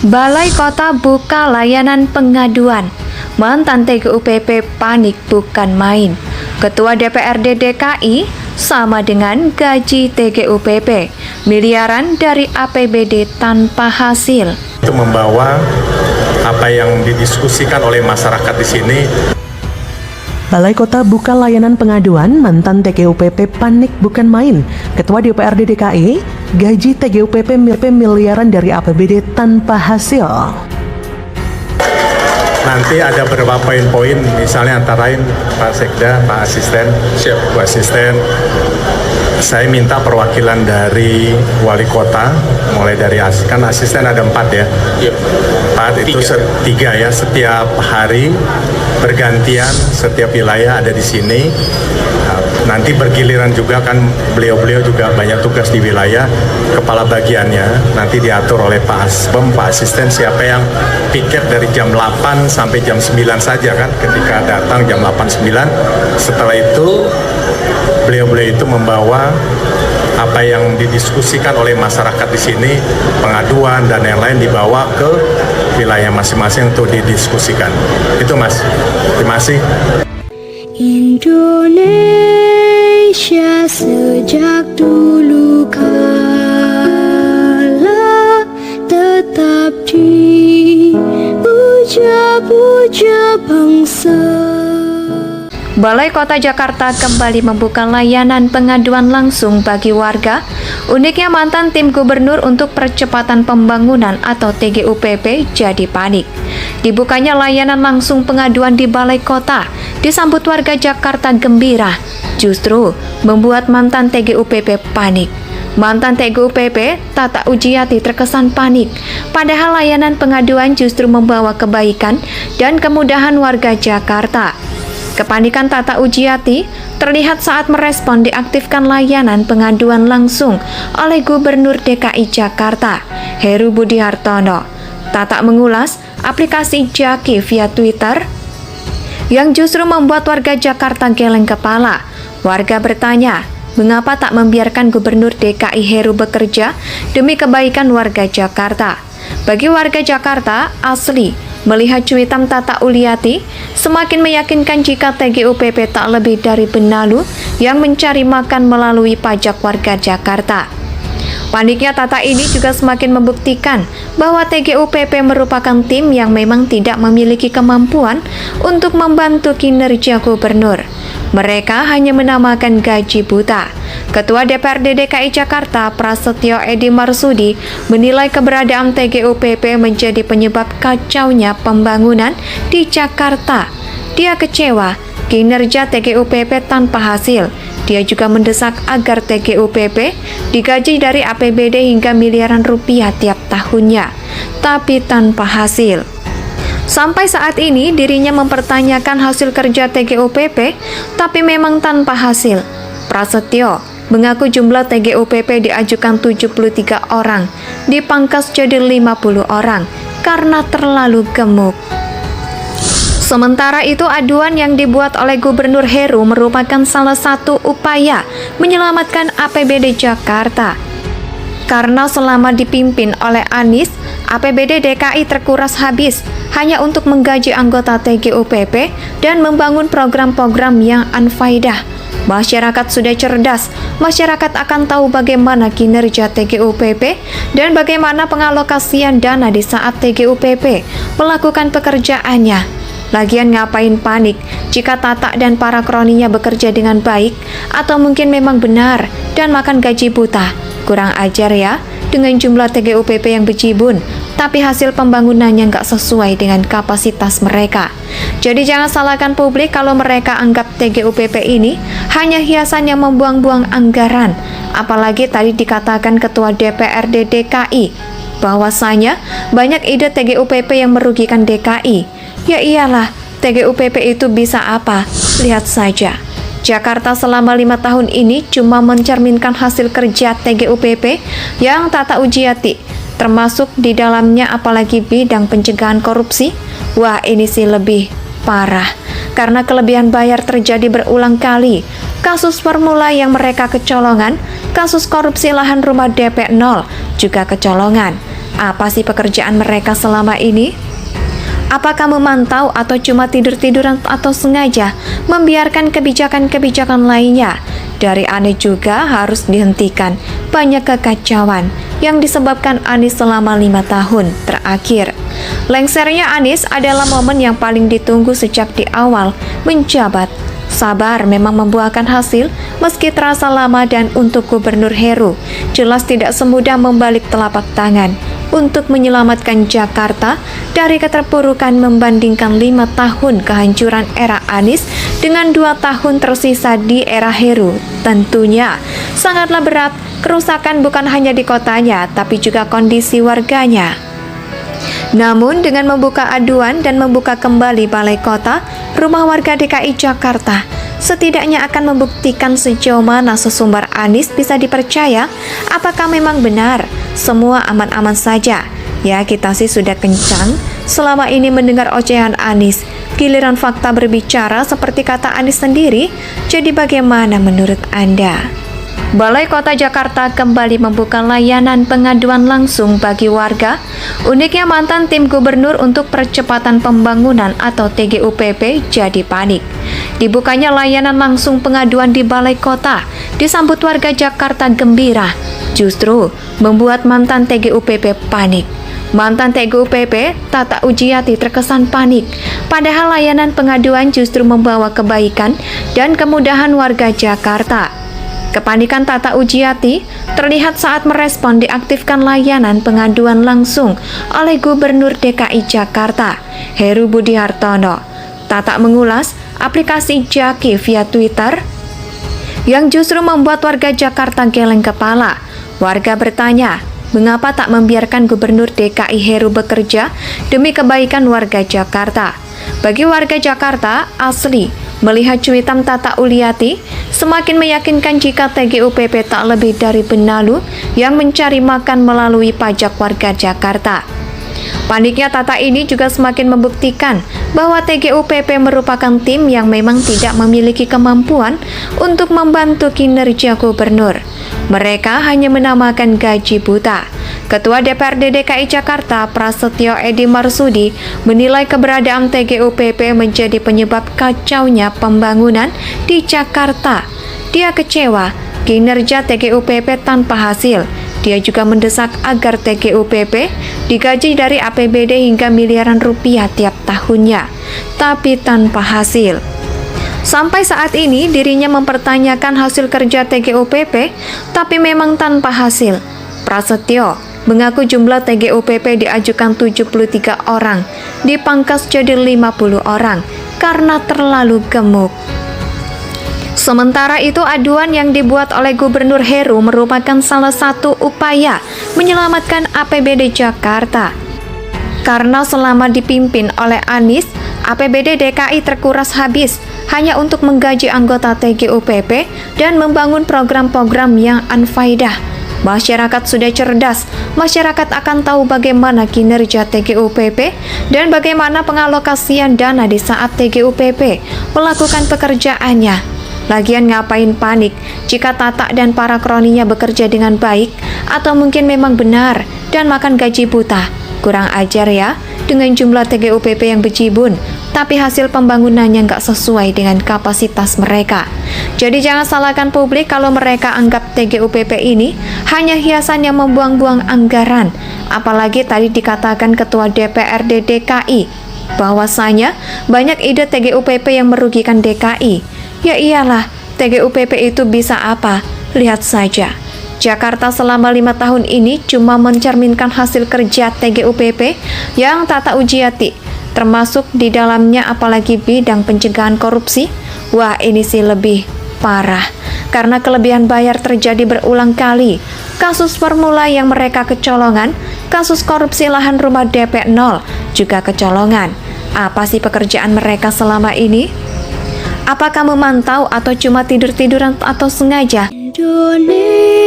Balai Kota buka layanan pengaduan. Mantan TGUPP panik bukan main. Ketua DPRD DKI sama dengan gaji TGUPP, miliaran dari APBD tanpa hasil. Itu membawa apa yang didiskusikan oleh masyarakat di sini. Balai Kota buka layanan pengaduan, mantan TGUPP panik bukan main. Ketua DPRD DKI, gaji TGUPP miliaran dari APBD tanpa hasil. Nanti ada beberapa poin-poin, misalnya antara lain Pak Sekda, Pak Asisten, Bu Asisten, saya minta perwakilan dari wali kota, mulai dari kan asisten ada 4 ya. Yep. 4 itu 3 ya, setiap hari bergantian, setiap wilayah ada di sini. Nanti bergiliran juga kan, beliau-beliau juga banyak tugas di wilayah, kepala bagiannya nanti diatur oleh Pak Asisten siapa yang piket dari jam 8 sampai jam 9 saja kan, ketika datang jam 8-9. Setelah itu beliau-beliau itu membawa apa yang didiskusikan oleh masyarakat di sini, pengaduan dan yang lain dibawa ke wilayah masing-masing untuk didiskusikan. Itu Mas. Terima kasih. Indonesia sejak dulu kala tetap dipuja-puja bangsa. Balai Kota Jakarta kembali membuka layanan pengaduan langsung bagi warga. Uniknya mantan tim gubernur untuk percepatan pembangunan atau TGUPP jadi panik. Dibukanya layanan langsung pengaduan di Balai Kota disambut warga Jakarta gembira, justru membuat mantan TGUPP panik. Mantan TGUPP, Tata Ujiati terkesan panik, padahal layanan pengaduan justru membawa kebaikan dan kemudahan warga Jakarta. Kepanikan Tata Ujiati terlihat saat merespon diaktifkan layanan pengaduan langsung oleh Gubernur DKI Jakarta, Heru Budi Hartono. Tata mengulas aplikasi Jaki via Twitter yang justru membuat warga Jakarta geleng kepala. Warga bertanya, mengapa tak membiarkan Gubernur DKI Heru bekerja demi kebaikan warga Jakarta? Bagi warga Jakarta asli, melihat cuitan Tata Uliati semakin meyakinkan jika TGUPP tak lebih dari benalu yang mencari makan melalui pajak warga Jakarta. Paniknya Tata ini juga semakin membuktikan bahwa TGUPP merupakan tim yang memang tidak memiliki kemampuan untuk membantu kinerja gubernur. Mereka hanya menamakan gaji buta. Ketua DPRD DKI Jakarta, Prasetyo Edi Marsudi, menilai keberadaan TGUPP menjadi penyebab kacaunya pembangunan di Jakarta. Dia kecewa kinerja TGUPP tanpa hasil. Dia juga mendesak agar TGUPP digaji dari APBD hingga miliaran rupiah tiap tahunnya, tapi tanpa hasil. Sampai saat ini dirinya mempertanyakan hasil kerja TGUPP, tapi memang tanpa hasil. Prasetyo mengaku jumlah TGUPP diajukan 73 orang, dipangkas jadi 50 orang karena terlalu gemuk. Sementara itu, aduan yang dibuat oleh Gubernur Heru merupakan salah satu upaya menyelamatkan APBD Jakarta. Karena selama dipimpin oleh Anies, APBD DKI terkuras habis hanya untuk menggaji anggota TGUPP dan membangun program-program yang anfaidah. Masyarakat sudah cerdas, masyarakat akan tahu bagaimana kinerja TGUPP dan bagaimana pengalokasian dana di saat TGUPP melakukan pekerjaannya. Lagian ngapain panik jika Tata dan para kroninya bekerja dengan baik atau mungkin memang benar dan makan gaji buta. Kurang ajar ya, dengan jumlah TGUPP yang bejibun, tapi hasil pembangunannya nggak sesuai dengan kapasitas mereka. Jadi jangan salahkan publik kalau mereka anggap TGUPP ini hanya hiasan yang membuang-buang anggaran. Apalagi tadi dikatakan Ketua DPRD DKI, bahwasanya banyak ide TGUPP yang merugikan DKI. Ya iyalah, TGUPP itu bisa apa? Lihat saja. Jakarta selama 5 tahun ini cuma mencerminkan hasil kerja TGUPP yang Tata Ujiati, termasuk di dalamnya apalagi bidang pencegahan korupsi. Wah, ini sih lebih parah, karena kelebihan bayar terjadi berulang kali. Kasus formula yang mereka kecolongan, kasus korupsi lahan rumah DP 0 juga kecolongan. Apa sih pekerjaan mereka selama ini? Apakah memantau atau cuma tidur-tiduran atau sengaja membiarkan kebijakan-kebijakan lainnya? Dari Anies juga harus dihentikan banyak kekacauan yang disebabkan Anies selama 5 tahun terakhir. Lengsernya Anies adalah momen yang paling ditunggu sejak di awal menjabat. Sabar memang membuahkan hasil meski terasa lama, dan untuk Gubernur Heru jelas tidak semudah membalik telapak tangan untuk menyelamatkan Jakarta dari keterpurukan membandingkan 5 tahun kehancuran era Anies dengan 2 tahun tersisa di era Heru. Tentunya sangatlah berat, kerusakan bukan hanya di kotanya tapi juga kondisi warganya. Namun dengan membuka aduan dan membuka kembali balai kota, rumah warga DKI Jakarta setidaknya akan membuktikan sejauh mana sesumbar Anies bisa dipercaya. Apakah memang benar semua aman-aman saja? Ya, kita sih sudah kencang selama ini mendengar ocehan Anies. Giliran fakta berbicara seperti kata Anies sendiri. Jadi bagaimana menurut Anda? Balai Kota Jakarta kembali membuka layanan pengaduan langsung bagi warga. Uniknya mantan tim gubernur untuk percepatan pembangunan atau TGUPP jadi panik. Dibukanya layanan langsung pengaduan di Balai Kota disambut warga Jakarta gembira, justru membuat mantan TGUPP panik. Mantan TGUPP Tata Ujiati terkesan panik, padahal layanan pengaduan justru membawa kebaikan dan kemudahan warga Jakarta. Kepanikan Tata Ujiati terlihat saat merespon diaktifkan layanan pengaduan langsung oleh Gubernur DKI Jakarta, Heru Budi Hartono. Tata mengulas aplikasi Jaki via Twitter yang justru membuat warga Jakarta geleng kepala. Warga bertanya, mengapa tak membiarkan Gubernur DKI Heru bekerja demi kebaikan warga Jakarta? Bagi warga Jakarta asli, melihat cuitan Tata Uliati semakin meyakinkan jika TGUPP tak lebih dari benalu yang mencari makan melalui pajak warga Jakarta. Paniknya Tata ini juga semakin membuktikan bahwa TGUPP merupakan tim yang memang tidak memiliki kemampuan untuk membantu kinerja gubernur. Mereka hanya menamakan gaji buta. Ketua DPRD DKI Jakarta Prasetyo Edi Marsudi menilai keberadaan TGUPP menjadi penyebab kacaunya pembangunan di Jakarta. Dia kecewa kinerja TGUPP tanpa hasil. Dia juga mendesak agar TGUPP digaji dari APBD hingga miliaran rupiah tiap tahunnya, tapi tanpa hasil. Sampai saat ini dirinya mempertanyakan hasil kerja TGUPP, tapi memang tanpa hasil. Prasetyo mengaku jumlah TGUPP diajukan 73 orang, dipangkas jadi 50 orang karena terlalu gemuk. Sementara itu, aduan yang dibuat oleh Gubernur Heru merupakan salah satu upaya menyelamatkan APBD Jakarta. Karena selama dipimpin oleh Anies, APBD DKI terkuras habis hanya untuk menggaji anggota TGUPP dan membangun program-program yang unfaedah. Masyarakat sudah cerdas, masyarakat akan tahu bagaimana kinerja TGUPP dan bagaimana pengalokasian dana di saat TGUPP melakukan pekerjaannya. Lagian ngapain panik jika Tata dan para kroninya bekerja dengan baik, atau mungkin memang benar dan makan gaji buta. Kurang ajar ya, dengan jumlah TGUPP yang bejibun, tapi hasil pembangunannya nggak sesuai dengan kapasitas mereka. Jadi jangan salahkan publik kalau mereka anggap TGUPP ini hanya hiasan yang membuang-buang anggaran. Apalagi tadi dikatakan Ketua DPRD DKI bahwasanya banyak ide TGUPP yang merugikan DKI. Ya iyalah, TGUPP itu bisa apa? Lihat saja. Jakarta selama 5 tahun ini cuma mencerminkan hasil kerja TGUPP yang Tata Ujiati, termasuk di dalamnya apalagi bidang pencegahan korupsi. Wah, ini sih lebih parah, karena kelebihan bayar terjadi berulang kali. Kasus formula yang mereka kecolongan, kasus korupsi lahan rumah DP 0 juga kecolongan. Apa sih pekerjaan mereka selama ini? Apakah memantau atau cuma tidur-tiduran atau sengaja? Indonesia